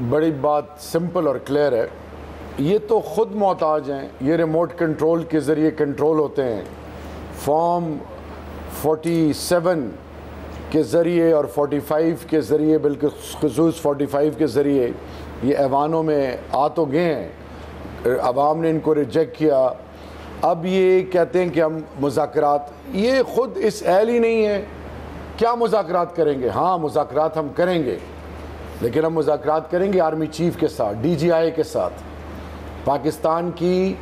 बड़ी बात सिंपल और क्लियर है। ये तो ख़ुद मोहताज हैं, ये रिमोट कंट्रोल के ज़रिए कंट्रोल होते हैं। फॉर्म 47 के ज़रिए और 45 के ज़रिए, बल्कि ख़ुसूस 45 के ज़रिए ये ऐवानों में आ तो गए हैं, अवाम ने इनको रिजेक्ट किया। अब ये कहते हैं कि हम मुज़ाकरात, ये ख़ुद इस अहल ही नहीं है। क्या मुज़ाकरात करेंगे? हाँ, मुज़ाकरात हम करेंगे, लेकिन हम मुज़ाकरात करेंगे आर्मी चीफ के साथ, DGI के साथ, पाकिस्तान की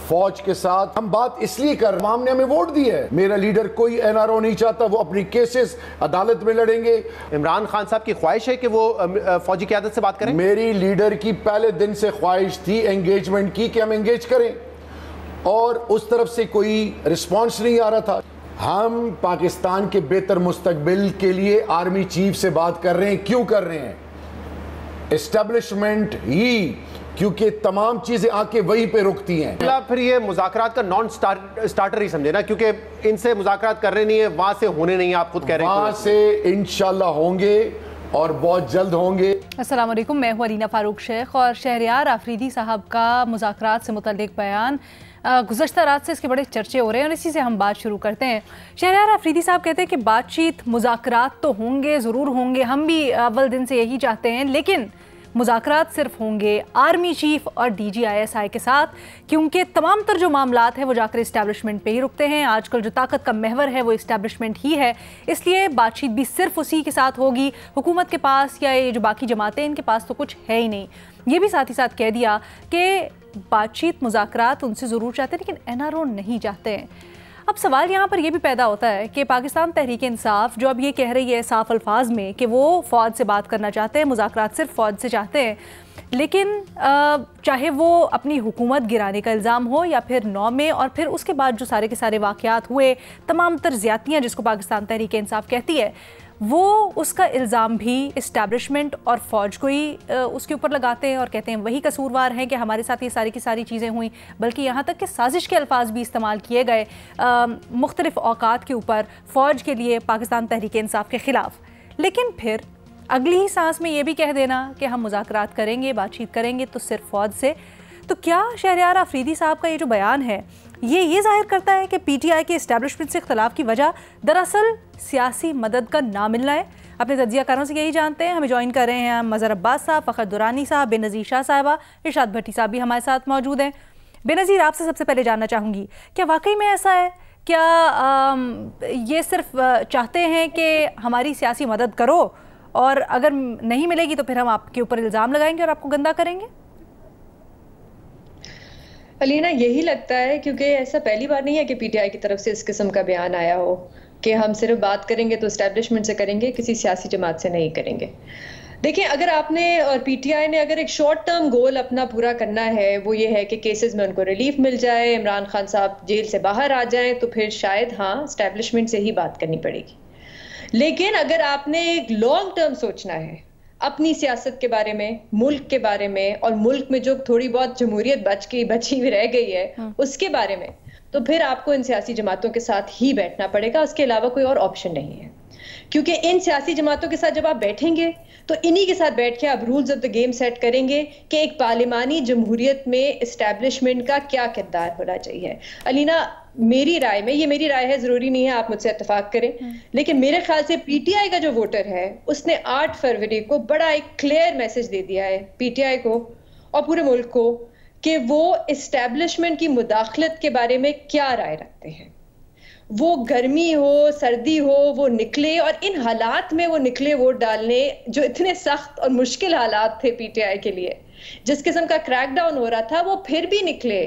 फ़ौज के साथ। हम बात इसलिए कर, अवाम ने हमें वोट दी है। मेरा लीडर कोई NRO नहीं चाहता, वो अपनी केसेस अदालत में लड़ेंगे। इमरान खान साहब की ख्वाहिश है कि वो फौजी क़यादत से बात करें? मेरी लीडर की पहले दिन से ख्वाहिश थी एंगेजमेंट की, कि हम एंगेज करें, और उस तरफ से कोई रिस्पॉन्स नहीं आ रहा था। हम पाकिस्तान के बेहतर मुस्तकबिल के लिए आर्मी चीफ से बात कर रहे हैं। क्यों कर रहे हैं? एस्टेब्लिशमेंट ही, क्योंकि तमाम चीजें आके वहीं पे रुकती हैं। फिर ये मुज़ाकरात का नॉन स्टार्टर ही समझे ना, क्योंकि इनसे मुज़ाकरात करने नहीं है, वहां से होने नहीं है। आप खुद कह रहे हैं वहां से इंशाल्लाह होंगे और बहुत जल्द होंगे। अस्सलाम वालेकुम, मैं हूं अरीना फारूक शेख। और शहरयार आफरीदी साहब का मुज़ाकरात से मुतल्लिक बयान गुज़श्ता रात से इसके बड़े चर्चे हो रहे हैं और इसी से हम बात शुरू करते हैं। शहरयार आफरीदी साहब कहते हैं कि बातचीत, मुज़ाकरात तो होंगे, ज़रूर होंगे, हम भी अव्वल दिन से यही चाहते हैं, लेकिन मुज़ाकरात सिर्फ होंगे आर्मी चीफ और DGI के साथ, क्योंकि तमाम तर जो मामलात हैं वो जाकर इस्टेब्लिशमेंट पे ही रुकते हैं। आजकल जो ताकत का महवर है वो इस्टेब्लिशमेंट ही है, इसलिए बातचीत भी सिर्फ उसी के साथ होगी। हुकूमत के पास या ये जो बाकी जमातें, इनके पास तो कुछ है ही नहीं। ये भी साथ ही साथ कह दिया कि बातचीत, मुज़ाकरात उनसे ज़रूर चाहते हैं, लेकिन NRO नहीं चाहते हैं। अब सवाल यहाँ पर यह भी पैदा होता है कि पाकिस्तान तहरीक इंसाफ जो अब ये कह रही है साफ अल्फाज में कि वो फ़ौज से बात करना चाहते हैं, मुज़ाकरात सिर्फ फ़ौज से चाहते हैं, लेकिन चाहे वो अपनी हुकूमत गिराने का इल्ज़ाम हो या फिर 9 में और फिर उसके बाद जो सारे के सारे वाक़यात हुए, तमाम तर ज़्यादतियाँ जिसको पाकिस्तान तहरीक इंसाफ कहती है, वो उसका इल्ज़ाम भी इस्टेब्लिशमेंट और फ़ौज को ही उसके ऊपर लगाते हैं और कहते हैं वही कसूरवार हैं कि हमारे साथ ये सारी की सारी चीज़ें हुई। बल्कि यहाँ तक कि साजिश के अल्फाज भी इस्तेमाल किए गए मुख्तलिफ़ औकात के ऊपर फ़ौज के लिए पाकिस्तान तहरीक इंसाफ के ख़िलाफ़। लेकिन फिर अगली ही सांस में ये भी कह देना कि हम मुज़ाकरात करेंगे, बातचीत करेंगे तो सिर्फ फ़ौज से। तो क्या शहरयार आफरीदी साहब का ये जो बयान है ये ज़ाहिर करता है कि PTI के इस्टेब्लिशमेंट से इख्तलाफ की वजह दरअसल सियासी मदद का ना मिलना है? अपने तज्ज़ियाकारों से यही जानते हैं। हमें ज्वाइन कर रहे हैं मज़हर अब्बास साहब, फ़खर दुरानी साहब, बेनज़ीर शाह साहिबा, इरशाद भट्टी साहब भी हमारे साथ मौजूद हैं। बेनज़ीर, आपसे सबसे पहले जानना चाहूँगी, क्या वाकई में ऐसा है? क्या ये सिर्फ चाहते हैं कि हमारी सियासी मदद करो और अगर नहीं मिलेगी तो फिर हम आपके ऊपर इल्ज़ाम लगाएंगे और आपको गंदा करेंगे? अलीना, यही लगता है, क्योंकि ऐसा पहली बार नहीं है कि PTI की तरफ से इस किस्म का बयान आया हो कि हम सिर्फ बात करेंगे तो एस्टेब्लिशमेंट से करेंगे, किसी सियासी जमात से नहीं करेंगे। देखिए, अगर आपने और PTI ने अगर एक शॉर्ट टर्म गोल अपना पूरा करना है, वो ये है कि केसेस में उनको रिलीफ मिल जाए, इमरान खान साहब जेल से बाहर आ जाएं, तो फिर शायद हाँ, एस्टेब्लिशमेंट से ही बात करनी पड़ेगी। लेकिन अगर आपने एक लॉन्ग टर्म सोचना है अपनी सियासत के बारे में, मुल्क के बारे में, और मुल्क में जो थोड़ी बहुत जमहूरियत बची हुई रह गई है उसके बारे में, तो फिर आपको इन सियासी जमातों के साथ ही बैठना पड़ेगा। उसके अलावा कोई और ऑप्शन नहीं है, क्योंकि इन सियासी जमातों के साथ जब आप बैठेंगे तो इन्हीं के साथ बैठ के आप rules of the game set करेंगे कि एक पार्लिमानी जमहूरियत में इस्टेब्लिशमेंट का क्या किरदार होना चाहिए। अलीना, मेरी राय में, ये मेरी राय है, जरूरी नहीं है आप मुझसे इत्तेफाक करें, लेकिन मेरे ख्याल से PTI का जो वोटर है उसने 8 फरवरी को बड़ा एक क्लियर मैसेज दे दिया है PTI को और पूरे मुल्क को कि वो इस्टेब्लिशमेंट की मुदाखलत के बारे में क्या राय रखते हैं। वो गर्मी हो, सर्दी हो, वो निकले, और इन हालात में वो निकले वोट डालने, जो इतने सख्त और मुश्किल हालात थे PTI के लिए, जिस किस्म का क्रैकडाउन हो रहा था, वो फिर भी निकले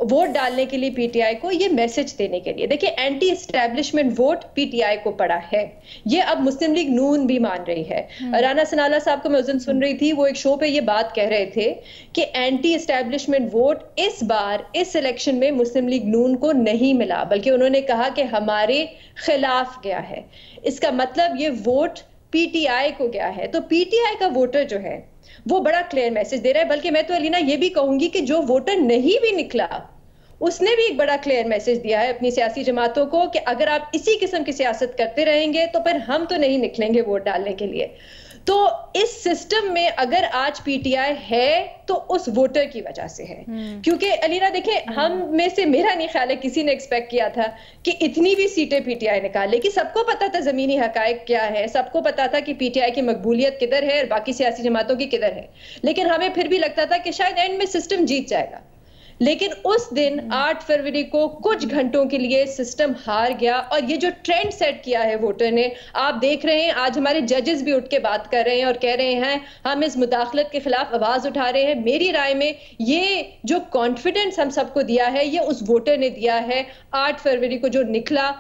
वोट डालने के लिए PTI को, ये मैसेज देने के लिए। देखिए, एंटी एस्टेब्लिशमेंट वोट PTI को पड़ा है, ये अब मुस्लिम लीग नून भी मान रही है। राना सनाला साहब को मैं उस दिन सुन रही थी, वो एक शो पे ये बात कह रहे थे कि एंटी एस्टेब्लिशमेंट वोट इस बार इस इलेक्शन में मुस्लिम लीग नून को नहीं मिला, बल्कि उन्होंने कहा कि हमारे खिलाफ गया है। इसका मतलब ये वोट PTI को गया है। तो PTI का वोटर जो है वो बड़ा क्लियर मैसेज दे रहा है। बल्कि मैं तो अलीना ये भी कहूंगी कि जो वोटर नहीं भी निकला उसने भी एक बड़ा क्लियर मैसेज दिया है अपनी सियासी जमातों को कि अगर आप इसी किस्म की सियासत करते रहेंगे तो फिर हम तो नहीं निकलेंगे वोट डालने के लिए। तो इस सिस्टम में अगर आज पीटीआई है तो उस वोटर की वजह से है। क्योंकि अलीना देखें, हम में से मेरा नहीं ख्याल है किसी ने एक्सपेक्ट किया था कि इतनी भी सीटें पीटीआई निकाले, कि सबको पता था जमीनी हकायक क्या है, सबको पता था कि पीटीआई की मकबूलियत किधर है और बाकी सियासी जमातों की किधर है, लेकिन हमें फिर भी लगता था कि शायद एंड में सिस्टम जीत जाएगा। लेकिन उस दिन 8 फरवरी को कुछ घंटों के लिए सिस्टम हार गया और ये जो ट्रेंड सेट किया है वोटर ने, आप देख रहे हैं आज हमारे जजेस भी उठ के बात कर रहे हैं और कह रहे हैं हम इस मुदाखलत के खिलाफ आवाज उठा रहे हैं। मेरी राय में ये जो कॉन्फिडेंस हम सबको दिया है ये उस वोटर ने दिया है। 8 फरवरी को जो निकला,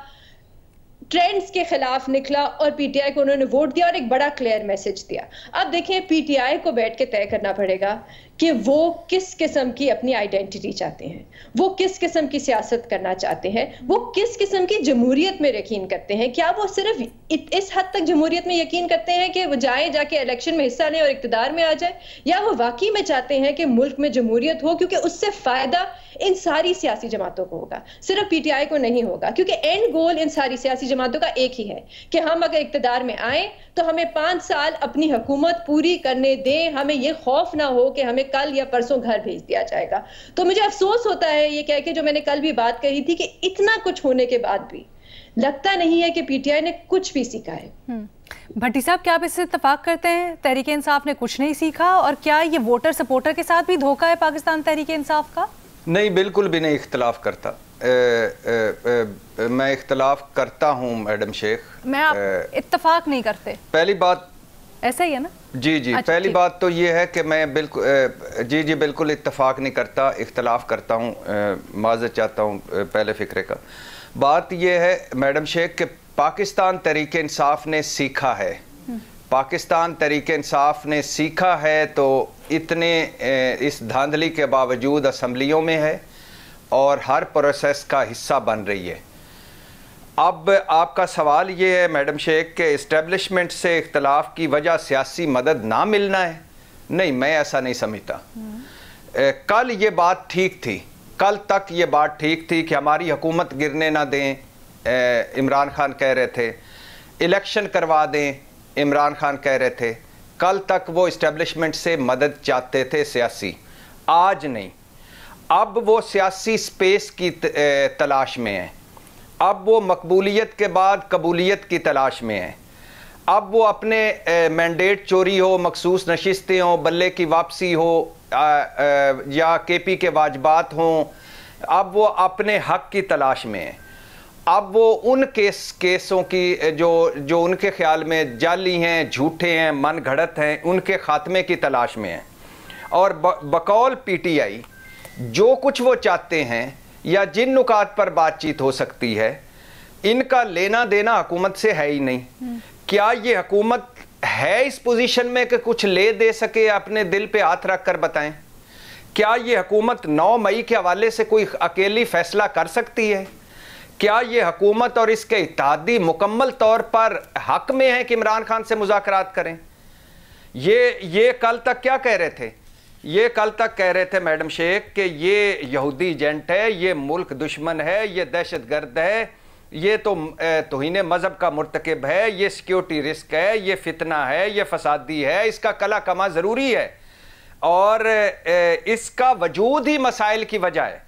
ट्रेंड्स के खिलाफ निकला और पीटीआई को उन्होंने वोट दिया और एक बड़ा क्लियर मैसेज दिया। अब देखिए, पीटीआई को बैठ के तय करना पड़ेगा कि वो किस किस्म की अपनी आइडेंटिटी चाहते हैं, वो किस किस्म की सियासत करना चाहते हैं, वो किस किस्म की जमहूरियत में यकीन करते हैं। क्या वो सिर्फ इस हद तक जमहूरियत में यकीन करते हैं कि वो जाके इलेक्शन में हिस्सा लें और इक्तदार में आ जाए, या वो वाकई में चाहते हैं कि मुल्क में जमहूरियत हो, क्योंकि उससे फायदा इन सारी सियासी जमातों को होगा, सिर्फ पीटीआई को नहीं होगा। क्योंकि एंड गोल इन सारी सियासी जमातों का एक ही है कि हम अगर इक्तदार में आए तो हमें 5 साल अपनी हुकूमत पूरी करने दें, हमें ये खौफ ना हो कि हमें कल या परसों घर भेज दिया जाएगा। तो मुझे अफसोस होता है ये कह के, जो मैंने कल भी बात कही थी, कि इतना कुछ होने के बाद भी लगता नहीं है कि पीटीआई ने कुछ भी सीखा है। भट्टी साहब, क्या आप इससे इत्तेफाक करते हैं? तहरीक इंसाफ ने कुछ नहीं सीखा, और क्या ये वोटर सपोर्टर के साथ भी धोखा है पाकिस्तान तहरीक इंसाफ का? नहीं, बिल्कुल भी नहीं इख्तलाफ करता। मैं इख्तलाफ करता हूँ मैडम शेख। मैं आप इत्तेफाक नहीं करते? पहली बात ऐसा ही है ना? जी जी। अच्छा, पहली बात तो ये है कि मैं बिल्कुल जी बिल्कुल इत्तेफाक नहीं करता, इख्तलाफ करता हूँ। माज़रत चाहता हूँ पहले फ़िक्रे का। बात ये है मैडम शेख कि पाकिस्तान तहरीक इंसाफ ने सीखा है, पाकिस्तान तहरीक इंसाफ ने सीखा है तो इतने इस धांधली के बावजूद असम्बलियों में है और हर प्रोसेस का हिस्सा बन रही है। अब आपका सवाल ये है मैडम शेख के इस्टेब्लिशमेंट से इख्तलाफ की वजह सियासी मदद ना मिलना है? नहीं, मैं ऐसा नहीं समझता। कल ये बात ठीक थी, कल तक ये बात ठीक थी कि हमारी हुकूमत गिरने ना दें, इमरान खान कह रहे थे, इलेक्शन करवा दें, इमरान खान कह रहे थे। कल तक वो इस्टेब्लिशमेंट से मदद चाहते थे सियासी, आज नहीं। अब वो सियासी स्पेस की तलाश में है, अब वो मकबूलियत के बाद कबूलियत की तलाश में है। अब वो अपने मैंडेट चोरी हो, मखसूस नशिस्तें हो, बल्ले की वापसी हो या केपी के वाजबात हों, अब वो अपने हक की तलाश में है। अब वो उन केसों की जो उनके ख्याल में जाली हैं, झूठे हैं, मन घड़त हैं, उनके खात्मे की तलाश में है। और बकौल पीटीआई जो कुछ वो चाहते हैं या जिन नुकात पर बातचीत हो सकती है, इनका लेना देना हुकूमत से है ही नहीं। क्या ये हुकूमत है इस पोजीशन में कि कुछ ले दे सके? अपने दिल पे हाथ रख कर बताएं, क्या ये हुकूमत 9 मई के हवाले से कोई अकेली फैसला कर सकती है? क्या ये हुकूमत और इसके इत्तेहादी मुकम्मल तौर पर हक में है कि इमरान खान से मुज़ाकरात करें? ये कल तक क्या कह रहे थे? ये कल तक कह रहे थे मैडम शेख कि ये यहूदी एजेंट है, ये मुल्क दुश्मन है, ये दहशतगर्द है, ये तो तौहीन मज़हब का मुर्तकिब है, ये सिक्योरिटी रिस्क है, ये फितना है, ये फसादी है, इसका कला कमा ज़रूरी है और इसका वजूद ही मसाइल की वजह है।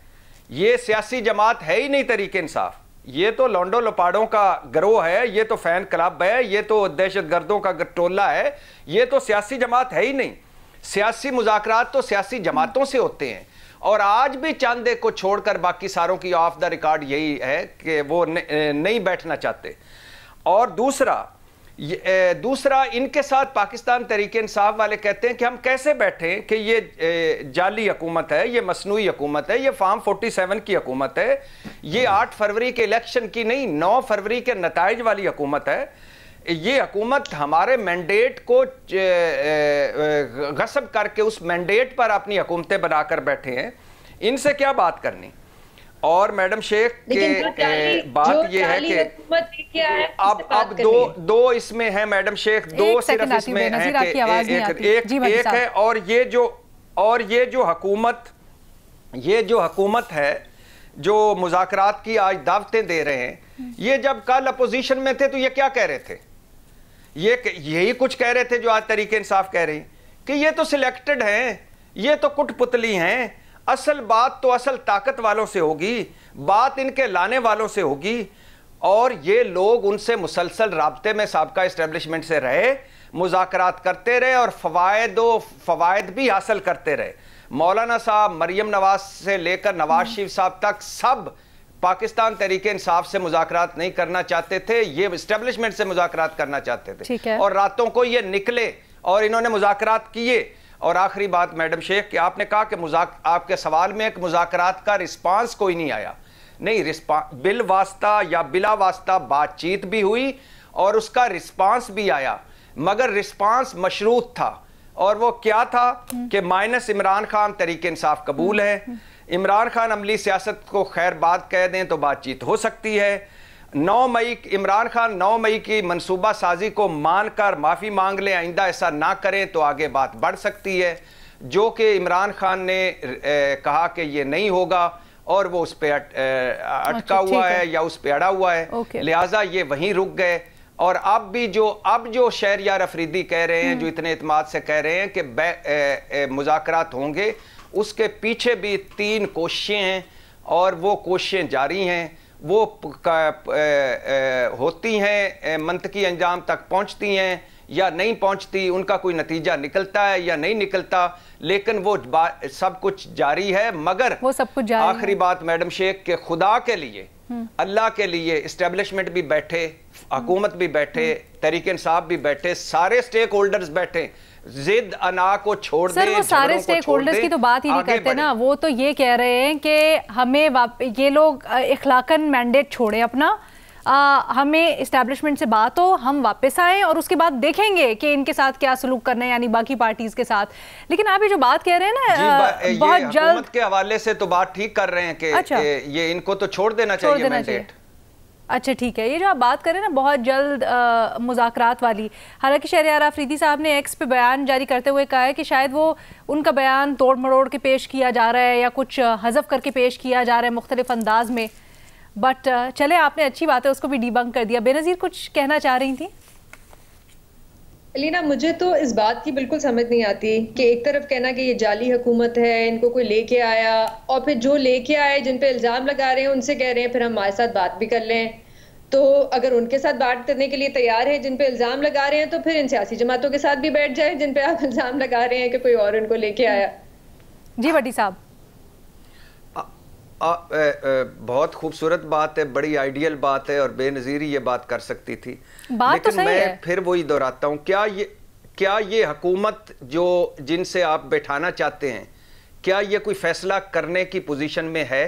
ये सियासी जमात है ही नहीं तहरीक इंसाफ, ये तो लौंडो लपाड़ों का गिरोह है, ये तो फ़ैन क्लब है, ये तो दहशतगर्दों का टोला है, ये तो सियासी जमात है ही नहीं। सियासी मुज़ाकरात तो सियासी जमातों से होते हैं और आज भी चंद एक को छोड़कर बाकी सारों की ऑफ द रिकॉर्ड यही है कि वो नहीं बैठना चाहते। और दूसरा इनके साथ पाकिस्तान तहरीक इंसाफ वाले कहते हैं कि हम कैसे बैठें कि ये जाली हुकूमत है, ये मसनूई हुकूमत है, ये फार्म 47 की हुकूमत है, ये 8 फरवरी के इलेक्शन की नहीं 9 फरवरी के नताइज वाली हुकूमत है। ये हुकूमत हमारे मैंडेट को गस्ब करके उस मैंडेट पर अपनी हुकूमतें बनाकर बैठे हैं, इनसे क्या बात करनी? और मैडम शेख के बात ये है कि अब दो इसमें है मैडम शेख, दो सिर्फ इसमें है कि एक है और ये जो हुकूमत है जो मुज़ाकरात की आज दावतें दे रहे हैं, ये जब कल अपोजिशन में थे तो ये क्या कह रहे थे? यही कुछ कह रहे थे जो आज तरीके इंसाफ कह रही कि ये तो सिलेक्टेड हैं, ये तो कुटपुतली हैं। असल बात तो असल ताकत वालों से होगी, बात इनके लाने वालों से होगी। और ये लोग उनसे मुसलसल राब्ते में साबका इस्टेब्लिशमेंट से रहे, मुज़ाकरात करते रहे और फ़वायद भी हासिल करते रहे। मौलाना साहब, मरियम नवाज से लेकर नवाज शरीफ साहब तक सब पाकिस्तान तरीके इंसाफ से मुज़ाकरात नहीं करना चाहते थे, ये इस्टेब्लिशमेंट से मुज़ाकरात करना चाहते थे। और रातों को ये निकले और इन्होंने मुज़ाकरात किए। और आखिरी बात मैडम शेख कि आपने कहा कि आपके सवाल में एक मुज़ाकरात का रिस्पांस कोई नहीं आया। नहीं, बिल वास्ता या बिला वास्ता बातचीत भी हुई और उसका रिस्पांस भी आया, मगर रिस्पांस मशरूत था। और वो क्या था कि माइनस इमरान खान तरीके इंसाफ कबूल है, इमरान खान अमली सियासत को खैर बात कह दें तो बातचीत हो सकती है। 9 मई इमरान खान 9 मई की मनसूबा साजी को मानकर माफ़ी मांग लें, आइंदा ऐसा ना करें तो आगे बात बढ़ सकती है, जो कि इमरान खान ने कहा कि ये नहीं होगा और वो उस पर अटका हुआ है या उस पर अड़ा हुआ है, लिहाजा ये वहीं रुक गए। और अब जो शहरियार अफरीदी कह रहे हैं, जो इतने इत्मीनान से कह रहे हैं कि मुज़ाकरात होंगे, उसके पीछे भी 3 कोशिशें हैं और वो कोशिशें जारी हैं, वो होती हैं, मंतकी अंजाम तक पहुंचती हैं या नहीं पहुंचती, उनका कोई नतीजा निकलता है या नहीं निकलता, लेकिन वो सब कुछ जारी है। मगर वो सब कुछ जारी आखिरी बात मैडम शेख के खुदा के लिए, अल्लाह के लिए इस्टेब्लिशमेंट भी बैठे, हुकूमत भी बैठे, तरीके इंसाफ भी बैठे, सारे स्टेक होल्डर्स बैठे, जिद अना को छोड़ दे। सर वो सारे स्टेक होल्डर्स की तो बात ही नहीं करते ना, वो तो ये कह रहे हैं कि हमें ये लोग इखलाकन मैंडेट छोड़े अपना, हमें इस्टेब्लिशमेंट से बात हो, हम वापस आए और उसके बाद देखेंगे कि इनके साथ क्या सलूक करना है, यानी बाकी पार्टीज के साथ। लेकिन आप ये जो बात कह रहे हैं ना बहुत जल्द के हवाले से तो बात ठीक कर रहे हैं कि अच्छा, ये इनको तो छोड़ देना चाहिए मैंडेट। अच्छा ठीक है, ये जो आप बात करें ना बहुत जल्द मुज़ाकरात वाली, हालांकि शहरयार अफरीदी साहब ने एक्स पे बयान जारी करते हुए कहा है कि शायद वो उनका बयान तोड़ मरोड़ के पेश किया जा रहा है या कुछ हज़फ करके पेश किया जा रहा है मुख्तलिफ अंदाज में। बट चले, आपने अच्छी बात है उसको भी डीबंक कर दिया। बेनज़ीर कुछ कहना चाह रही थी? अलीना, मुझे तो इस बात की बिल्कुल समझ नहीं आती कि एक तरफ कहना कि ये जाली हुकूमत है, इनको कोई लेके आया, और फिर जो लेके आए जिन पे इल्ज़ाम लगा रहे हैं उनसे कह रहे हैं फिर हम हमारे साथ बात भी कर लें। तो अगर उनके साथ बात करने के लिए तैयार है जिन पे इल्ज़ाम लगा रहे हैं, तो फिर इन सियासी जमातों के साथ भी बैठ जाए जिन पे आप इल्ज़ाम लगा रहे हैं कि कोई और उनको लेके आया। जी भट्टी साहब, बहुत खूबसूरत बात है, बड़ी आइडियल बात है और बेनज़ीर ये बात कर सकती थी। बात लेकिन मैं फिर वही दोहराता हूँ, क्या ये हुकूमत जो जिनसे आप बैठाना चाहते हैं, क्या ये कोई फैसला करने की पोजीशन में है?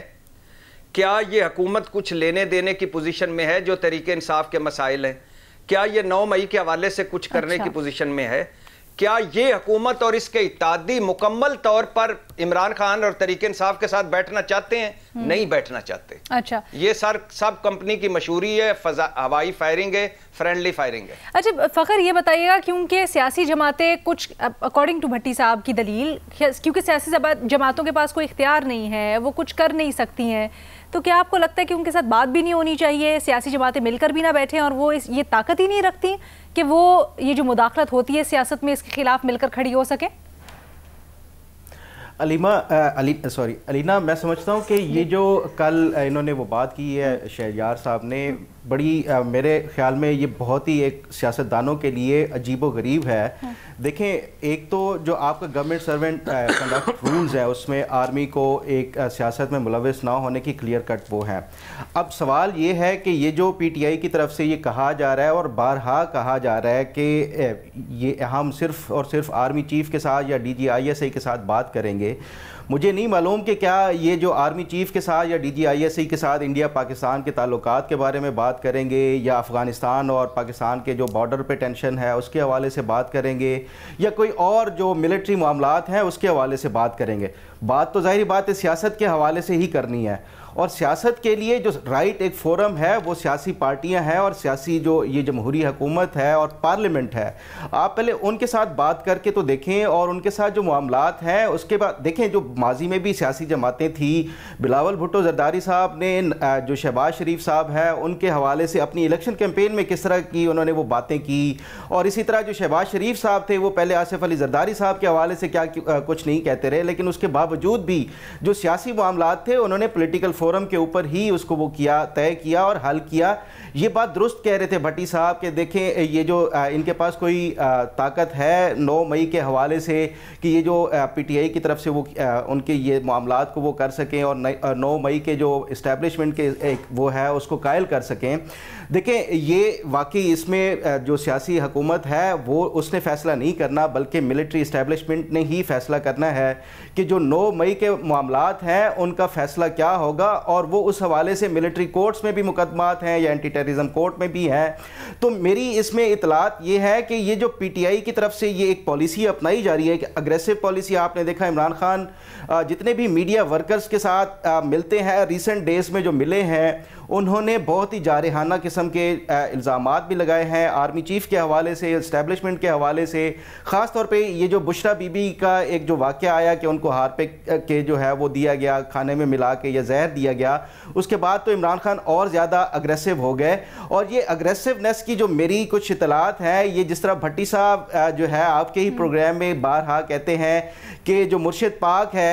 क्या ये हुकूमत कुछ लेने देने की पोजीशन में है जो तरीके इंसाफ के मसाइल हैं? क्या ये 9 मई के हवाले से कुछ करने की पोजीशन में है? क्या ये हुकूमत और इसके इत्तेहादी मुकम्मल तौर पर इमरान खान और तरीके इंसाफ के साथ बैठना चाहते हैं? नहीं बैठना चाहते। अच्छा, ये सब कंपनी की मशहूरी है, हवाई फायरिंग है, फ्रेंडली फायरिंग है। अच्छा फ़खर, ये बताइएगा क्योंकि सियासी जमातें कुछ अकॉर्डिंग टू भट्टी साहब की दलील, क्योंकि सियासी जमातों के पास कोई इख्तियार नहीं है, वो कुछ कर नहीं सकती हैं, तो क्या आपको लगता है कि उनके साथ बात भी नहीं होनी चाहिए, सियासी जमातें मिलकर भी ना बैठें और वो ये ताकत ही नहीं रखती कि वो ये जो मुदाखलत होती है सियासत में इसके खिलाफ मिलकर खड़ी हो सके? अलीना, मैं समझता हूँ कि ये जो कल इन्होंने वो बात की है शहरयार साहब ने, बड़ी मेरे ख्याल में ये बहुत ही एक सियासतदानों के लिए अजीबो गरीब है। देखें, एक तो जो आपका गवर्नमेंट सर्वेंट कंडक्ट रूल्स है उसमें आर्मी को एक सियासत में मुलविस ना होने की क्लियर कट वो है। अब सवाल ये है कि ये जो पीटीआई की तरफ से ये कहा जा रहा है और बारहा कहा जा रहा है कि ये हम सिर्फ और सिर्फ आर्मी चीफ के साथ या DGISI के साथ बात करेंगे, मुझे नहीं मालूम कि क्या ये जो आर्मी चीफ के साथ या DGISI के साथ इंडिया पाकिस्तान के ताल्लुकात के बारे में बात करेंगे या अफ़गानिस्तान और पाकिस्तान के जो बॉर्डर पे टेंशन है उसके हवाले से बात करेंगे या कोई और जो मिलिट्री मामलात हैं उसके हवाले से बात करेंगे। बात तो ज़ाहिर बात है सियासत के हवाले से ही करनी है। और सियासत के लिए जो राइट एक फोरम है वो सियासी पार्टियां हैं और सियासी जो ये जमहूरी हुकूमत है और पार्लियामेंट है। आप पहले उनके साथ बात करके तो देखें और उनके साथ जो मामलात हैं उसके बाद देखें। जो माजी में भी सियासी जमातें थी, बिलावल भुट्टो जरदारी साहब ने जो शहबाज शरीफ साहब है उनके हवाले से अपनी इलेक्शन कैंपेन में किस तरह की उन्होंने वो बातें की, और इसी तरह जो शहबाज शरीफ साहब थे वो पहले आसिफ अली जरदारी साहब के हवाले से क्या कुछ नहीं कहते रहे, लेकिन उसके बावजूद भी जो सियासी मामलात थे उन्होंने पॉलिटिकल फोरम के ऊपर ही उसको वो किया, तय किया और हल किया। ये बात दुरुस्त कह रहे थे भट्टी साहब कि देखें ये जो इनके पास कोई ताकत है 9 मई के हवाले से कि ये जो पीटीआई की तरफ से वो उनके ये मामलात को वो कर सकें और 9 मई के जो इस्टेब्लिशमेंट के एक वो है उसको कायल कर सकें। देखें ये वाकई इसमें जो सियासी हुकूमत है वो उसने फ़ैसला नहीं करना, बल्कि मिलिट्री इस्टेब्लिशमेंट ने ही फ़ैसला करना है कि जो 9 मई के मामलात हैं उनका फ़ैसला क्या होगा, और वो उस हवाले से मिलिट्री कोर्ट्स में भी मुकदमात हैं या एंटी टेररिज्म कोर्ट में भी हैं। तो मेरी इसमें इतलात ये है कि ये जो पीटीआई की तरफ से ये एक पॉलिसी अपनाई जा रही है कि अग्रेसिव पॉलिसी, आपने देखा इमरान खान जितने भी मीडिया वर्कर्स के साथ मिलते हैं रिसेंट डेज में जो मिले हैं उन्होंने बहुत ही जारहाना किस्म के इल्ज़ामात भी लगाए हैं आर्मी चीफ के हवाले से, इस्टेब्लिशमेंट के हवाले से। ख़ास तौर पे ये जो बुशरा बीबी का एक जो वाक़या आया कि उनको हारपिक के जो है वो दिया गया, खाने में मिला के या जहर दिया गया, उसके बाद तो इमरान खान और ज़्यादा अग्रेसिव हो गए। और ये अग्रेसिवनेस की जो मेरी कुछ इतलात है, ये जिस तरह भट्टी साहब जो है आपके ही प्रोग्राम में बारहा कहते हैं कि जो मुर्शिद पाक है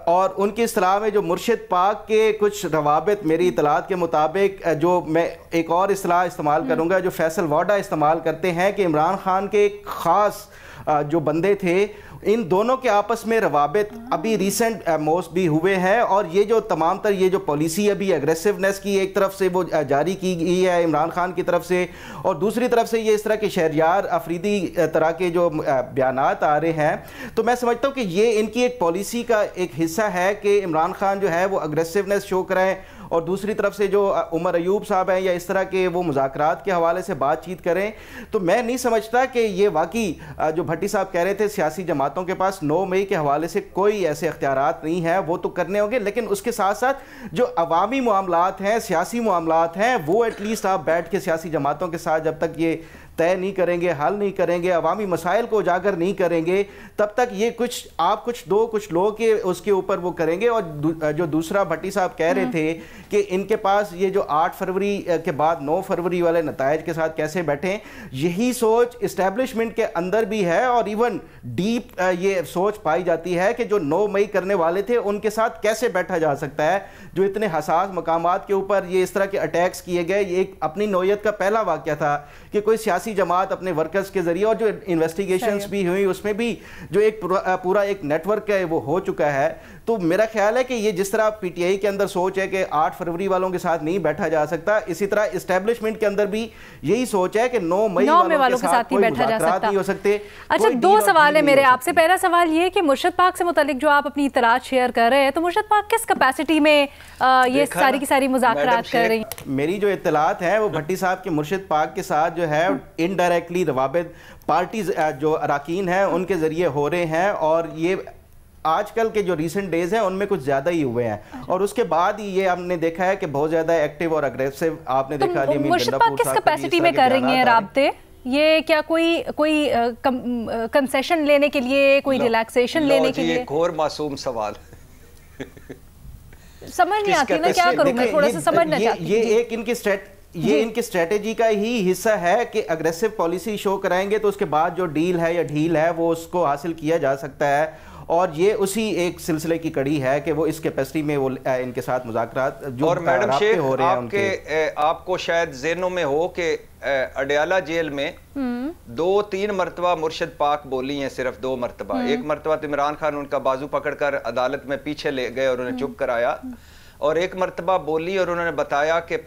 और उनकी इस्लाह में जो मुर्शिद पाक के कुछ रवाबित मेरी इतलात के मुताबिक, जो मैं एक और इस्लाह इस्तेमाल करूँगा जो फैसल वाडा इस्तेमाल करते हैं कि इमरान खान के एक ख़ास जो बंदे थे इन दोनों के आपस में रवाबित अभी रिसेंट मोस्ट भी हुए हैं। और ये जो तमाम तर ये जो पॉलिसी अभी एग्रेसिवनेस की एक तरफ से वो जारी की गई है इमरान खान की तरफ से, और दूसरी तरफ से ये इस तरह के शहरियार अफरीदी तरह के जो बयानात आ रहे हैं, तो मैं समझता हूँ कि ये इनकी एक पॉलिसी का एक हिस्सा है कि इमरान खान जो है वो अग्रेसिवनेस शो करें और दूसरी तरफ से जो उमर अयूब साहब हैं या इस तरह के वो मुज़ाकरात के हवाले से बातचीत करें। तो मैं नहीं समझता कि ये वाकई जो भट्टी साहब कह रहे थे सियासी जमातों के पास 9 मई के हवाले से कोई ऐसे इख्तियारात नहीं है, वो तो करने होंगे, लेकिन उसके साथ साथ जो अवामी मामलात हैं, सियासी मामलात हैं, वो एटलीस्ट आप बैठ के सियासी जमातों के साथ जब तक ये तय नहीं करेंगे, हल नहीं करेंगे, अवामी मसाइल को उजागर नहीं करेंगे, तब तक ये कुछ आप कुछ लोग के उसके ऊपर वो करेंगे। और जो दूसरा भट्टी साहब कह रहे थे कि इनके पास ये जो 8 फरवरी के बाद 9 फरवरी वाले नतायज के साथ कैसे बैठें, यही सोच इस्टेब्लिशमेंट के अंदर भी है और इवन डीप ये सोच पाई जाती है कि जो 9 मई करने वाले थे उनके साथ कैसे बैठा जा सकता है। जो इतने हसास मकामात के ऊपर ये इस तरह के अटैक्स किए गए, ये एक अपनी नौयत का पहला वाक़या था कि कोई सियासी जमात अपने वर्कर्स के जरिए, और जो इन्वेस्टिगेशंस भी हुई उसमें भी जो एक पूरा एक नेटवर्क है वो हो चुका है। तो मेरा ख्याल है कि ये जिस तरह पीटीआई के अंदर सोच है कि 8 फरवरी वालों के साथ नहीं बैठा जा सकता, इसी तरह इस्टेब्लिशमेंट के अंदर भी यही सोच है कि 9 मई वालों के साथ नहीं बैठा जा सकता, नहीं हो सकते। अच्छा, 2 सवाल है मेरे आपसे। पहला सवाल ये कि मुर्शिद पाक से मुतालिक जो आप अपनी इतलात शेयर कर रहे हैं, तो मुर्शिद पाक किस कैपेसिटी में ये सारी की सारी मुज़ाकरात कर रही हैं? मेरी जो इतलात है वो भट्टी साहब के मुर्शिद पाक के साथ जो है इनडायरेक्टली रवाबित पार्टीज जो अराकीन हैं उनके जरिए हो रहे हैं, और ये आजकल के जो रीसेंट डेज हैं उनमें कुछ ज़्यादा ही हुए हैं। और उसके बाद ही ये हमने देखा है कि बहुत ज़्यादा एक्टिव और अग्रेसिव आपने देखा। मुर्शिद पाक किस कैपेसिटी में कर रही हैं राब्ते? ये क्या कोई कंसेशन लेने के लिए, कोई रिलैक्सेशन लेने के लिए? एक और मासूम सवाल समझ नहीं आती ना, क्या करूं मैं, थोड़ा सा समझना चाहती हूं। ये इनकी स्ट्रेटेजी का ही हिस्सा है कि अग्रेसिव पॉलिसी शो कराएंगे तो उसके बाद जो डील है या ढील है वो उसको हासिल किया जा सकता है। और ये उसी एक सिलसिले की कड़ी है कि वो इस कैपेसिटी में वो इनके साथ मुज़ाकरात जो और मैडम शेख हो रहे हैं आपको शायद ज़हनों में हो कि अडयाला जेल में 2-3 मरतबा मुर्शिद पाक बोली हैं, सिर्फ 2 मरतबा। एक मरतबा तो इमरान खान उनका बाजू पकड़कर अदालत में पीछे ले गए और उन्हें चुप कराया, और एक मरतबा बोली और उन्होंने बताया कि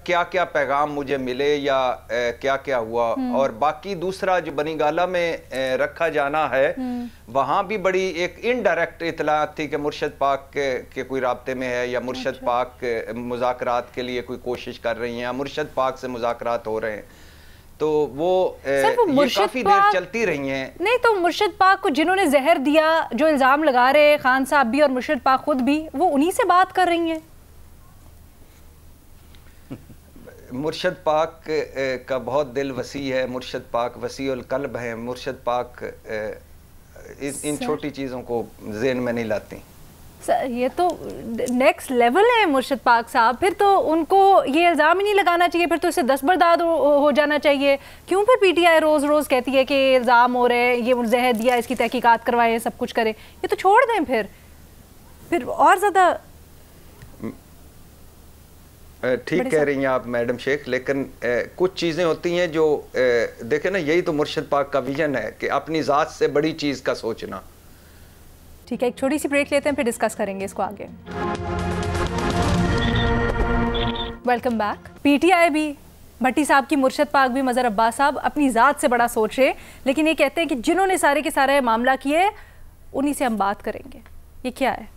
क्या क्या पैगाम मुझे मिले या क्या क्या हुआ। और बाकी दूसरा जो बनीगाला में रखा जाना है वहाँ भी बड़ी एक इनडायरेक्ट इतलात थी कि मुर्शिद पाक के कोई राब्ते में है या मुर्शिद पाक मुज़ाकरात के लिए कोई कोशिश कर रही हैं या मुर्शिद पाक से मुज़ाकरात हो रहे हैं। तो वो काफी देर चलती रही हैं। नहीं तो मुर्शिद पाक को जिन्होंने जहर दिया, जो इल्जाम लगा रहे खान साहब भी और मुर्शिद पाक खुद भी, वो उन्हीं से बात कर रही हैं। मुर्शद पाक का बहुत दिल वसी है, मुर्शद पाक वसीउल कल्ब है, मुर्शद पाक इन छोटी चीज़ों को ज़हन में नहीं लाती। सर ये तो नेक्स्ट लेवल है मुर्शद पाक साहब, फिर तो उनको ये इल्ज़ाम ही नहीं लगाना चाहिए, फिर तो इसे दस्तबरदार हो जाना चाहिए। क्यों फिर पीटीआई रोज़ रोज़ कहती है कि इल्ज़ाम हो रहे हैं, ये जहर दिया, इसकी तहकीकात करवाए, सब कुछ करे, ये तो छोड़ दें फिर और ज़्यादा ठीक कह रही हैं आप मैडम शेख, लेकिन कुछ चीज़ें होती हैं जो देखें ना, यही तो मुर्शद पाक का विजन है कि अपनी ज़ात से बड़ी चीज़ का सोचना। ठीक है, एक छोटी सी ब्रेक लेते हैं, फिर डिस्कस करेंगे इसको आगे। Welcome back. पीटीआई भी, भट्टी साहब की मुर्शद पाक भी, मज़हर अब्बास साहब अपनी ज़ात से बड़ा सोच रहे, लेकिन ये कहते हैं कि जिन्होंने सारे के सारे मामला किए उन्हीं से हम बात करेंगे। ये क्या है?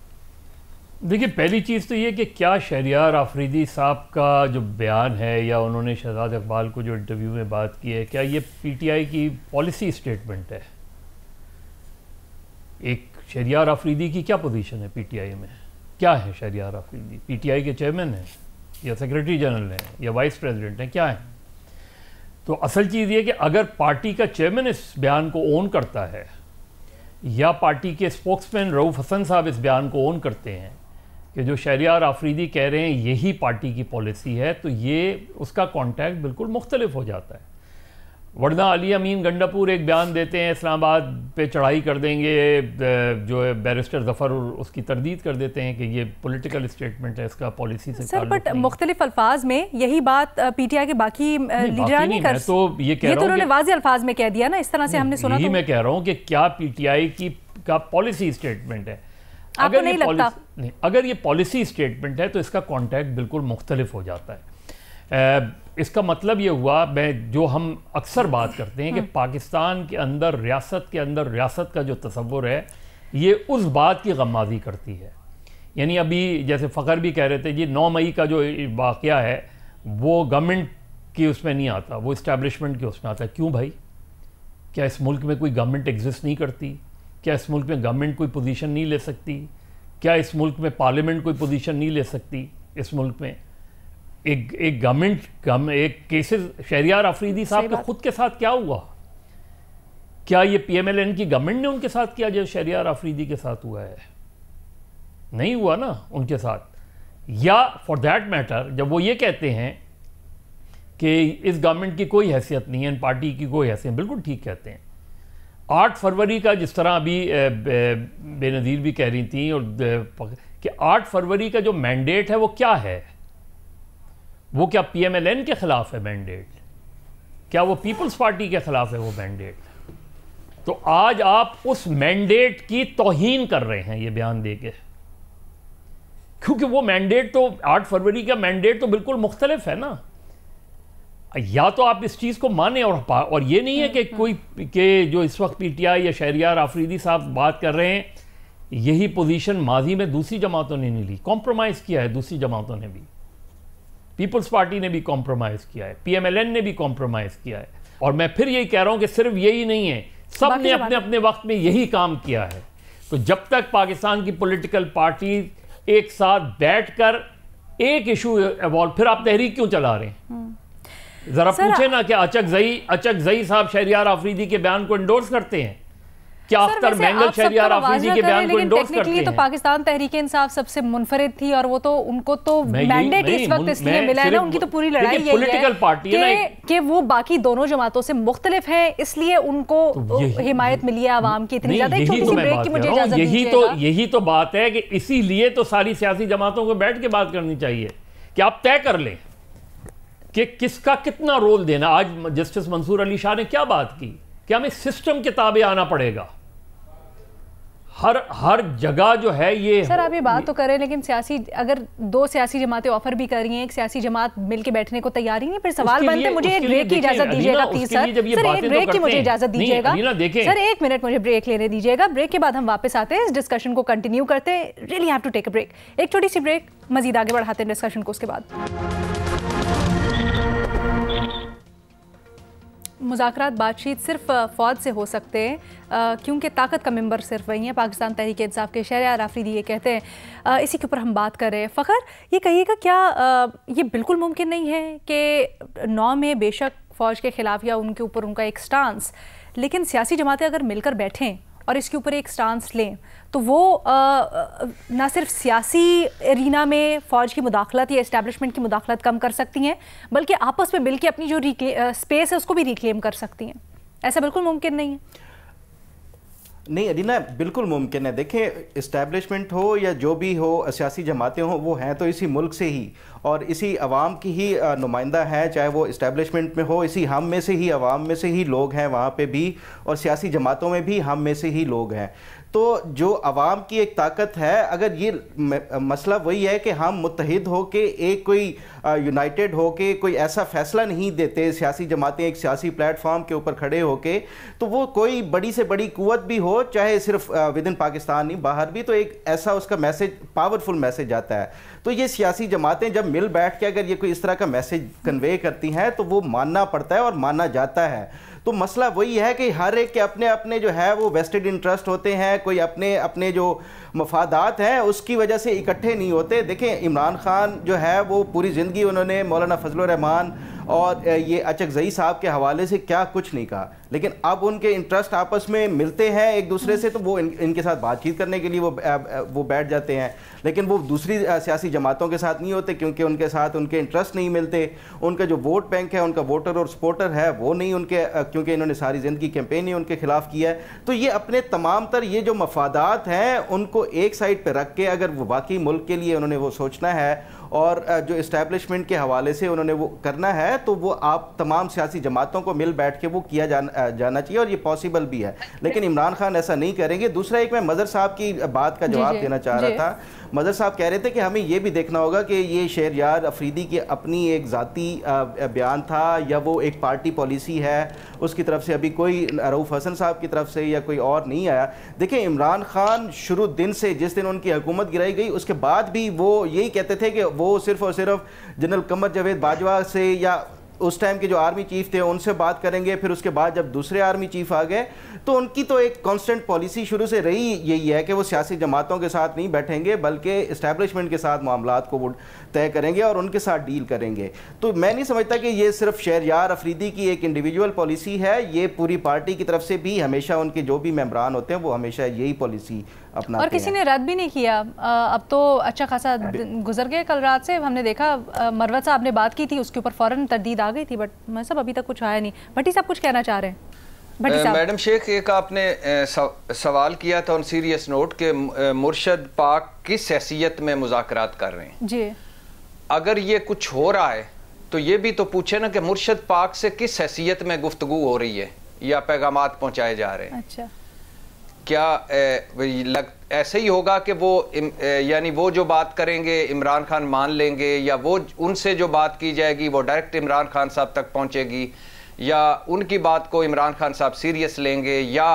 देखिए, पहली चीज़ तो ये कि क्या शहरियार आफरीदी साहब का जो बयान है या उन्होंने शहजाद इकबाल को जो इंटरव्यू में बात की है, क्या ये पीटीआई की पॉलिसी स्टेटमेंट है? एक शहरियार आफरीदी की क्या पोजीशन है पीटीआई में? क्या है शहरियार आफरीदी? पीटीआई के चेयरमैन हैं या सेक्रेटरी जनरल हैं या वाइस प्रेसिडेंट हैं, क्या हैं? तो असल चीज़ ये कि अगर पार्टी का चेयरमैन इस बयान को ओन करता है या पार्टी के स्पोक्समैन रऊफ़ हसन साहब इस बयान को ओन करते हैं कि जो शहरियार आफरीदी कह रहे हैं यही पार्टी की पॉलिसी है, तो ये उसका कॉन्टैक्ट बिल्कुल मुख्तलिफ हो जाता है। वरना अली अमीन गंडापुर एक बयान देते हैं, इस्लामाबाद पे चढ़ाई कर देंगे, जो है बैरिस्टर ज़फ़र उसकी तरदीद कर देते हैं कि ये पॉलिटिकल स्टेटमेंट है, इसका पॉलिसी से सर, बट मुख्तलिफ अल्फाज में यही बात पीटीआई के बाकी लीडर नहीं कर, तो ये कह रहा हूं, उन्होंने वाज़ेह अल्फाज में कह दिया ना, इस तरह से हमने सुना। यही मैं कह रहा हूँ कि क्या पीटीआई का पॉलिसी स्टेटमेंट है? आपको नहीं लगता? नहीं, अगर ये पॉलिसी स्टेटमेंट है तो इसका कॉन्टैक्ट बिल्कुल मुख्तलिफ हो जाता है। इसका मतलब ये हुआ, जो हम अक्सर बात करते हैं कि पाकिस्तान के अंदर रियासत का जो तसव्वुर है, ये उस बात की गम्माज़ी करती है। यानी अभी जैसे फ़खर भी कह रहे थे जी, 9 मई का जो वाक़या है वो गवर्नमेंट की उसमें नहीं आता, वो इस्टेब्लिशमेंट के उसमें आता है। क्यों भाई? क्या इस मुल्क में कोई गवर्नमेंट एग्जिस्ट नहीं करती? क्या इस मुल्क में गवर्नमेंट कोई पोजीशन नहीं ले सकती? क्या इस मुल्क में पार्लियामेंट कोई पोजीशन नहीं ले सकती? इस मुल्क में एक गवर्नमेंट एक केसेस शहरियार आफरीदी साहब के खुद के साथ क्या हुआ? क्या ये पीएमएलएन की गवर्नमेंट ने उनके साथ किया जो शहरियार आफरीदी के साथ हुआ है? नहीं हुआ ना उनके साथ। या फॉर दैट मैटर जब वो ये कहते हैं कि इस गवर्नमेंट की कोई हैसियत नहीं है, इन पार्टी की कोई हैसियत, बिल्कुल ठीक कहते हैं। 8 फरवरी का, जिस तरह अभी बेनज़ीर भी कह रही थी, और कि 8 फरवरी का जो मैंडेट है वो क्या है? वो क्या पीएमएलएन के खिलाफ है मैंडेट? क्या वो पीपल्स पार्टी के खिलाफ है वो मैंडेट? तो आज आप उस मैंडेट की तौहीन कर रहे हैं ये बयान देके, क्योंकि वो मैंडेट तो 8 फरवरी का मैंडेट तो बिल्कुल मुख्तलिफ है ना। या तो आप इस चीज़ को माने, और ये नहीं है कि कोई के जो इस वक्त पीटीआई या शहरियार आफरीदी साहब बात कर रहे हैं, यही पोजीशन माजी में दूसरी जमातों ने नहीं ली, कॉम्प्रोमाइज़ किया है दूसरी जमातों ने भी। पीपल्स पार्टी ने भी कॉम्प्रोमाइज़ किया है, पीएमएलएन ने भी कॉम्प्रोमाइज़ किया है। और मैं फिर यही कह रहा हूं कि सिर्फ यही नहीं है, सब ने अपने अपने वक्त में यही काम किया है। तो जब तक पाकिस्तान की पॉलिटिकल पार्टी एक साथ बैठकर एक इशू एवॉल्व, फिर आप तहरीक क्यों चला रहे हैं? जरा पूछे ना कि अचक जई साहब शहरियार आफरीदी के बयान को इंडोर्स करते हैं? क्या अख्तर मेंगल शहरियार आफरीदी के बयान को इंडोर्स करते हैं? तो पाकिस्तान तहरीक इंसाफ सबसे मुनफरिद थी, और वो तो उनको तो मैंडेट इस वक्त इसलिए मिला है ना, उनकी तो पूरी लड़ाई यही पॉलिटिकल पार्टी है कि वो बाकी दोनों जमातों से मुख्तलिफ हैं, इसलिए उनको हिमायत मिली है आवाम की इतनी ज्यादा। यही तो बात है कि इसीलिए तो सारी सियासी जमातों को बैठ के बात करनी चाहिए कि आप तय कर लें कि किसका कितना रोल देना। आज जस्टिस मंसूर अली शाह ने क्या बात की कि हमें सिस्टम के ताबे आना पड़ेगा हर जगह जो है ये। सर आप ये बात तो करें, लेकिन अगर 2 सियासी जमातें ऑफर भी कर रही हैं, एक सियासी जमात मिलके बैठने को तैयार ही नहीं, फिर सवाल बनते हैं। मुझे एक ब्रेक की इजाजत दीजिएगा प्लीज सर, एक ब्रेक की मुझे इजाजत दीजिएगा सर, 1 मिनट मुझे ब्रेक लेने दीजिएगा। ब्रेक के बाद हम वापस आते हैं, इस डिस्कशन को कंटिन्यू करते हैं। Really have to take a break, एक छोटी सी ब्रेक, मजीद आगे बढ़ाते हैं डिस्कशन को उसके बाद। मुज़ाकरात बातचीत सिर्फ फ़ौज से हो सकते हैं क्योंकि ताकत का मेंबर सिर्फ वही है। पाकिस्तान तहरीक इंसाफ के शहरयार आफरीदी ये कहते हैं, इसी के ऊपर हम बात कर रहे हैं। फ़खर, ये कहिएगा क्या ये बिल्कुल मुमकिन नहीं है कि 9 में बेशक फ़ौज के ख़िलाफ़ या उनके ऊपर उनका एक स्टांस, लेकिन सियासी जमातें अगर मिलकर बैठें और इसके ऊपर एक स्टांस लें तो वो ना सिर्फ सियासी एरिना में फ़ौज की मुदाखलत या इस्टेब्लिशमेंट की मुदाखलत कम कर सकती हैं, बल्कि आपस में मिल के अपनी जो स्पेस है उसको भी रिक्लेम कर सकती हैं। ऐसा बिल्कुल मुमकिन नहीं है? नहीं अदीना, बिल्कुल मुमकिन है। देखें, इस्टेब्लिशमेंट हो या जो भी हो, सियासी जमातें हों, वो हैं तो इसी मुल्क से ही और इसी अवाम की ही नुमाइंदा है, चाहे वो इस्टेब्लिशमेंट में हो, इसी हम में से ही, अवाम में से ही लोग हैं वहाँ पे भी, और सियासी जमातों में भी हम में से ही लोग हैं। तो जो अवाम की एक ताकत है, अगर ये मसला वही है कि हम मुत्तहिद हो के एक कोई यूनाइटेड हो के कोई ऐसा फैसला नहीं देते, सियासी जमातें एक सियासी प्लेटफॉर्म के ऊपर खड़े हो के, तो वो कोई बड़ी से बड़ी कुव्वत भी हो, चाहे सिर्फ विद इन पाकिस्तान नहीं, बाहर भी, तो एक ऐसा उसका मैसेज, पावरफुल मैसेज आता है। तो ये सियासी जमातें जब मिल बैठ के अगर ये कोई इस तरह का मैसेज कन्वे करती हैं तो वो मानना पड़ता है और माना जाता है। तो मसला वही है कि हर एक के अपने अपने जो है वो वेस्टेड इंटरेस्ट होते हैं, कोई अपने अपने जो मफादात हैं उसकी वजह से इकट्ठे नहीं होते। देखें, इमरान खान जो है वो पूरी ज़िंदगी उन्होंने मौलाना फजलुर रहमान और ये अचकज़ई साहब के हवाले से क्या कुछ नहीं कहा, लेकिन अब उनके इंटरेस्ट आपस में मिलते हैं एक दूसरे से, तो वो इनके साथ बातचीत करने के लिए वो बैठ जाते हैं, लेकिन वो दूसरी सियासी जमातों के साथ नहीं होते क्योंकि उनके साथ उनके इंटरेस्ट नहीं मिलते। उनका जो वोट बैंक है, उनका वोटर और सपोर्टर है, वो नहीं उनके, क्योंकि इन्होंने सारी ज़िंदगी कैंपेन ही उनके खिलाफ किया है। तो ये अपने तमाम तर ये जो मफादात हैं उनको एक साइड पर रख के अगर वो वाकई मुल्क के लिए उन्होंने वो सोचना है और जो इस्टेब्लिशमेंट के हवाले से उन्होंने वो करना है, तो वो आप तमाम सियासी जमातों को मिल बैठ के वो किया जाना चाहिए और ये पॉसिबल भी है, लेकिन इमरान खान ऐसा नहीं करेंगे। दूसरा, एक मैं मज़र साहब की बात का जवाब देना चाह रहा था। मज़र साहब कह रहे थे कि हमें ये भी देखना होगा कि ये शहरयार अफरीदी की अपनी एक ज़ाती बयान था या वो एक पार्टी पॉलिसी है, उसकी तरफ से अभी कोई रऊफ़ हसन साहब की तरफ से या कोई और नहीं आया। देखें, इमरान खान शुरू दिन से, जिस दिन उनकी हुकूमत गिराई गई उसके बाद भी वो यही कहते थे कि वो सिर्फ और सिर्फ जनरल कमर जावेद बाजवा से या उस टाइम के जो आर्मी चीफ थे उनसे बात करेंगे। फिर उसके बाद जब दूसरे आर्मी चीफ आ गए तो उनकी तो एक कांस्टेंट पॉलिसी शुरू से रही यही है कि वो सियासी जमातों के साथ नहीं बैठेंगे बल्कि इस्टेब्लिशमेंट के साथ मामलात को वो तय करेंगे और उनके साथ डील करेंगे। तो मैं नहीं समझता कि ये सिर्फ शहरयार अफरीदी की एक इंडिविजुअल पॉलिसी है, ये पूरी पार्टी की तरफ से भी हमेशा उनके जो भी मेंबरान होते हैं वो हमेशा यही पॉलिसी अपनाते और किसी ने रद्द भी नहीं किया। अब तो अच्छा खासा गुजर गए, कल रात से हमने देखा मरवत साहब ने बात की थी, उसके ऊपर फ़ौरन तरदीद आ गई थी, बट मैं सब अभी तक कुछ आया नहीं। भट्टी साहब कुछ कहना चाह रहे हैं? मैडम शेख, एक आपने सवाल किया था ऑन सीरियस नोट कि मुर्शद पाक किस हैसियत में मुज़ाकरात कर रहे हैं जी। अगर ये कुछ हो रहा है तो ये भी तो पूछे ना कि मुर्शद पाक से किस हैसियत में गुफ्तगू हो रही है या पैगामात पहुंचाए जा रहे हैं। अच्छा, क्या ऐसे ही होगा कि वो यानी वो जो बात करेंगे इमरान खान मान लेंगे, या वो उनसे जो बात की जाएगी वो डायरेक्ट इमरान खान साहब तक पहुंचेगी, या उनकी बात को इमरान खान साहब सीरियस लेंगे, या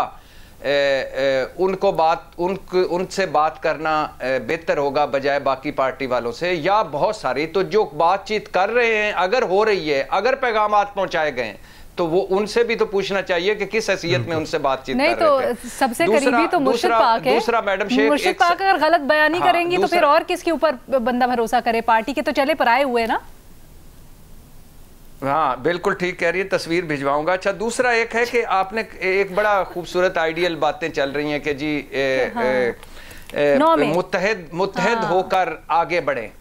उनसे बात करना बेहतर होगा बजाय बाकी पार्टी वालों से, या बहुत सारी तो जो बातचीत कर रहे हैं अगर हो रही है, अगर पैगामात पहुंचाए गए तो वो उनसे भी तो पूछना चाहिए कि किस हैसियत में उनसे बातचीत कर रहे थे। तो सबसे करीबी तो मुर्शिद पाक है। दूसरा मैडम शेख, मुर्शिद पाक अगर गलत बयानी करेंगी तो फिर और किसके ऊपर बंदा भरोसा करे? पार्टी के तो चले पर आए हुए ना। हाँ बिल्कुल ठीक कह रही है, तस्वीर भिजवाऊंगा। अच्छा, दूसरा एक है कि आपने एक बड़ा खूबसूरत आइडियल बातें चल रही हैं कि जी मुत्तहिद होकर आगे बढ़े।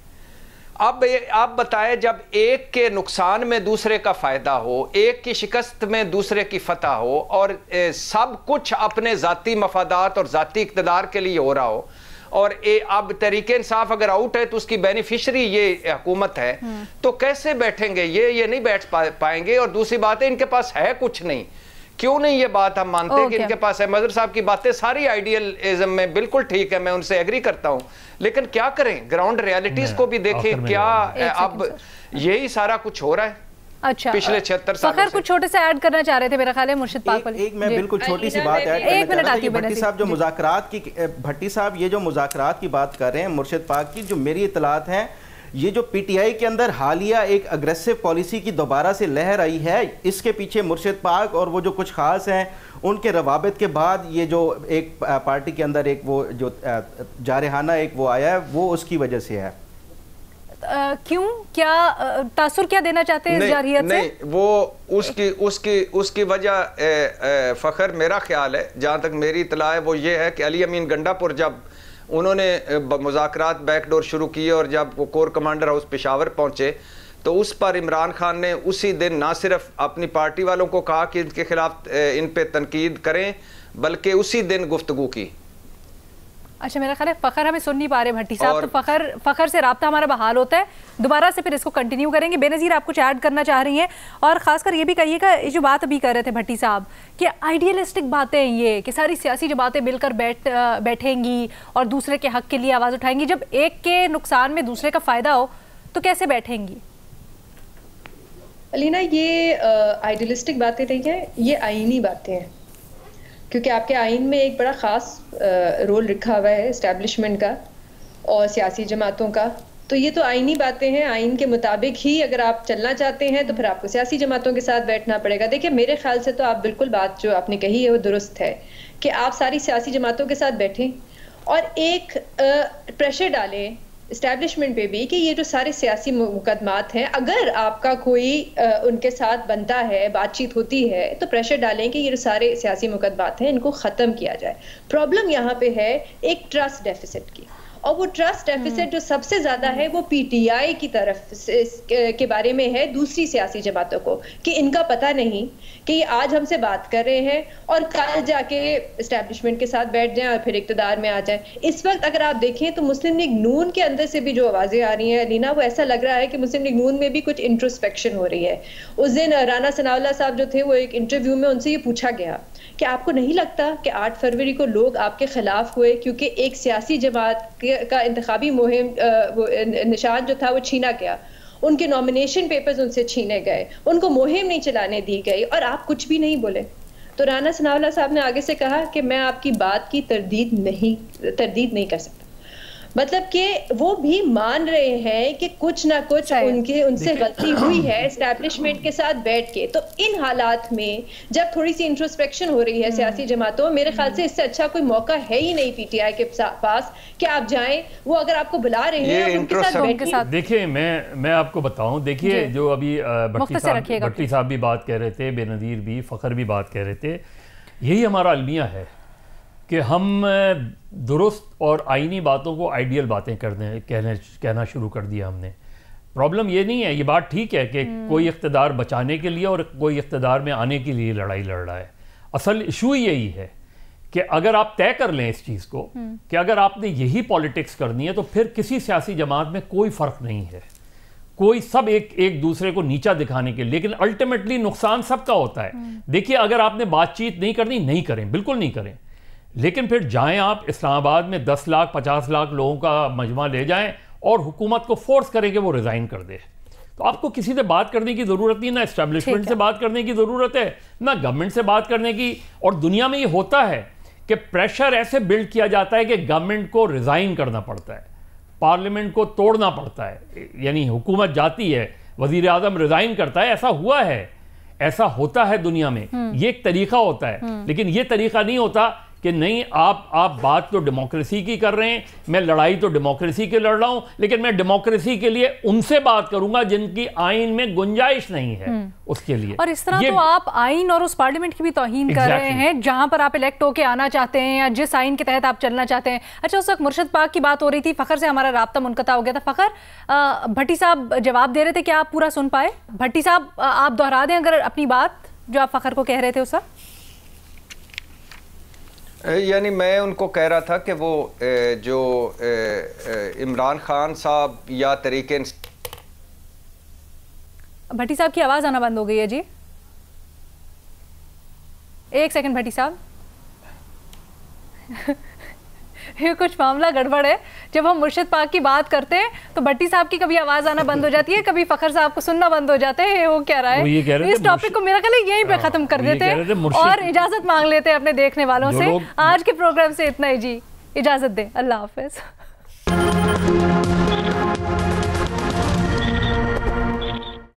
अब आप बताएं, जब एक के नुकसान में दूसरे का फायदा हो, एक की शिकस्त में दूसरे की फतह हो, और सब कुछ अपने ज़ाती मफादात और ज़ाती इक़्तिदार के लिए हो रहा हो, और अब तहरीक इंसाफ अगर आउट है तो उसकी बेनिफिशरी ये हुकूमत है, तो कैसे बैठेंगे? ये नहीं बैठ पाएंगे। और दूसरी बात है, इनके पास है कुछ नहीं। क्यों नहीं? ये बात हम मानते हैं कि इनके पास है। मजहर साहब की बातें सारी आइडियलिज्म में बिल्कुल ठीक है, मैं उनसे एग्री करता हूं, लेकिन क्या करें, ग्राउंड रियलिटीज को भी देखें। क्या अब यही सारा कुछ हो रहा है? अच्छा, पिछले 76 सालों से। कुछ छोटे से ऐड करना चाह रहे थे मेरा ख्याल है मुर्शिद पाक वाली। एक मैं बिल्कुल छोटी सी बात ऐड करना चाहता हूं। भट्टी साहब जो मुज़ाकरात की, भट्टी साहब ये जो मुज़ाकरात की बात कर रहे हैं मुर्शिद पाक की, जो मेरी इतलात हैं ये जो पीटीआई के अंदर हालिया एक अग्रेसिव पॉलिसी की दोबारा से लहर आई है, इसके पीछे मुर्शिद पाक और वो जो कुछ खास हैं उनके रवाबित के बाद ये जो एक पार्टी के अंदर एक वो जो जारहाना एक वो आया है, वो उसकी वजह से है। क्यों, क्या तासुर क्या देना चाहते हैं इस जारहियत से? नहीं, वो उसकी वजह फ़खर, मेरा ख्याल है, जहाँ तक मेरी इतला है, वो ये है कि अली अमीन गंडापुर जब उन्होंने मुज़ाकरात बैकडोर शुरू किए और जब वो कोर कमांडर हाउस पेशावर पहुँचे तो उस पर इमरान खान ने उसी दिन ना सिर्फ अपनी पार्टी वालों को कहा कि इनके खिलाफ इन पे तनकीद करें, बल्कि उसी दिन गुफ्तगू की। अच्छा, मेरा ख्याल है फ़खर हमें सुन नहीं पा रहे भट्टी साहब, तो फ़खर से राब्ता हमारा बहाल होता है, दोबारा से फिर इसको कंटिन्यू करेंगे। बेनज़ीर आप कुछ ऐड करना चाह रही हैं, और ख़ासकर ये भी कहिएगा, ये जो बात अभी कर रहे थे भट्टी साहब कि आइडियलिस्टिक बातें हैं ये, कि सारी सियासी जमातें मिलकर बैठेंगी और दूसरे के हक़ के लिए आवाज़ उठाएंगी, जब एक के नुकसान में दूसरे का फ़ायदा हो तो कैसे बैठेंगी? अलीना, ये आइडियलिस्टिक बातें नहीं है, ये आईनी बातें हैं, क्योंकि आपके आइन में एक बड़ा ख़ास रोल रखा हुआ है इस्टेब्लिशमेंट का और सियासी जमातों का। तो ये तो आईनी बातें हैं, आइन के मुताबिक ही अगर आप चलना चाहते हैं तो फिर आपको सियासी जमातों के साथ बैठना पड़ेगा। देखिए, मेरे ख्याल से तो आप बिल्कुल बात जो आपने कही है वो दुरुस्त है कि आप सारी सियासी जमातों के साथ बैठें और एक प्रेशर डालें इस्टेब्लिशमेंट पे भी कि ये जो सारे सियासी मुकदमात हैं, अगर आपका कोई उनके साथ बनता है, बातचीत होती है, तो प्रेशर डालें कि ये जो सारे सियासी मुकदमात हैं इनको ख़त्म किया जाए। प्रॉब्लम यहाँ पे है एक ट्रस्ट डेफिसिट की, और वो ट्रस्ट डेफिसिट जो सबसे ज्यादा है वो पीटीआई की तरफ के बारे में है, दूसरी सियासी जमातों को, कि इनका पता नहीं कि आज हमसे बात कर रहे हैं और कल जाके इस्टेब्लिशमेंट के साथ बैठ जाएं और फिर इक़्तिदार में आ जाएं। इस वक्त अगर आप देखें तो मुस्लिम लीग नून के अंदर से भी जो आवाजें आ रही हैं अलीना, वो ऐसा लग रहा है कि मुस्लिम लीग नून में भी कुछ इंट्रोस्पेक्शन हो रही है। उस दिन राना सनाउल्लाह साहब जो थे, वो एक इंटरव्यू में उनसे ये पूछा गया कि आपको नहीं लगता कि 8 फरवरी को लोग आपके खिलाफ हुए क्योंकि एक सियासी जमात का इंतखाबी मुहिम निशान जो था वो छीना गया, उनके नॉमिनेशन पेपर्स उनसे छीने गए, उनको मुहिम नहीं चलाने दी गई और आप कुछ भी नहीं बोले। तो राना सनाउल्लाह साहब ने आगे से कहा कि मैं आपकी बात की तरदीद नहीं कर सकता। मतलब कि वो भी मान रहे हैं कि कुछ ना कुछ उनसे गलती हुई है इस्टेब्लिशमेंट के साथ बैठ के। तो इन हालात में जब थोड़ी सी इंट्रोस्पेक्शन हो रही है सियासी जमातों, मेरे ख्याल से इससे अच्छा कोई मौका है ही नहीं पीटीआई के पास कि आप जाएं, वो अगर आपको बुला रहे हैं उनके साथ। देखिए, मैं आपको बताऊं, देखिए जो अभी भट्टी साहब भी बात कह रहे थे, बेनज़ीर भी, फ़खर भी बात कह रहे थे, यही हमारा अलमिया है कि हम दुरुस्त और आईनी बातों को आइडियल बातें कहना शुरू कर दिया हमने। प्रॉब्लम ये नहीं है, ये बात ठीक है कि कोई इक़्तिदार बचाने के लिए और कोई इक़्तिदार में आने के लिए लड़ाई लड़ रहा है। असल इशू यही है कि अगर आप तय कर लें इस चीज़ को कि अगर आपने यही पॉलिटिक्स करनी है तो फिर किसी सियासी जमात में कोई फ़र्क नहीं है, कोई सब एक दूसरे को नीचा दिखाने के लिए, लेकिन अल्टीमेटली नुकसान सबका होता है। देखिए, अगर आपने बातचीत नहीं करनी, नहीं करें, बिल्कुल नहीं करें, लेकिन फिर जाएं आप इस्लामाबाद में 10 लाख 50 लाख लोगों का मजमा ले जाएं और हुकूमत को फोर्स करें कि वो रिज़ाइन कर दे। तो आपको किसी से बात करने की ज़रूरत नहीं, ना इस्टेब्लिशमेंट से बात करने की ज़रूरत है, ना गवर्नमेंट से बात करने की। और दुनिया में ये होता है कि प्रेशर ऐसे बिल्ड किया जाता है कि गवर्नमेंट को रिज़ाइन करना पड़ता है, पार्लियामेंट को तोड़ना पड़ता है, यानी हुकूमत जाती है, वज़ीर आज़म रिज़ाइन करता है। ऐसा हुआ है, ऐसा होता है दुनिया में, ये एक तरीका होता है। लेकिन ये तरीका नहीं होता कि नहीं, आप बात तो डेमोक्रेसी की कर रहे हैं, मैं लड़ाई तो डेमोक्रेसी के लड़ रहा हूं, लेकिन मैं डेमोक्रेसी के लिए उनसे बात करूंगा जिनकी आइन में गुंजाइश नहीं है उसके लिए। और इस तरह तो आप आइन और उस पार्लियामेंट की भी तौहीन कर रहे हैं जहां पर आप इलेक्ट होके आना चाहते हैं या जिस आइन के तहत आप चलना चाहते हैं। अच्छा, उस वक्त मुर्शिद पाक की बात हो रही थी, फ़खर से हमारा राब्ता मुनक़ता हो गया था। फ़खर, भट्टी साहब जवाब दे रहे थे, क्या आप पूरा सुन पाए? भट्टी साहब, आप दोहरा दें अगर अपनी बात जो आप फ़खर को कह रहे थे उस वक्त। यानी मैं उनको कह रहा था कि वो जो इमरान खान साहब या तरीके। भट्टी साहब की आवाज़ आना बंद हो गई है जी, एक सेकंड भट्टी साहब। ये कुछ मामला गड़बड़ है। जब हम मुर्शिद पाक की बात करते हैं तो भट्टी साहब की कभी आवाज़ आना बंद हो जाती है, कभी फ़खर साहब को सुनना बंद हो जाता है। वो क्या रहा है, इस टॉपिक को मेरा ख्याल यहीं पे ख़त्म कर देते हैं और इजाज़त मांग लेते हैं अपने देखने वालों से। आज के प्रोग्राम से इतना ही जी, इजाज़त दें, अल्लाह हाफ़िज़।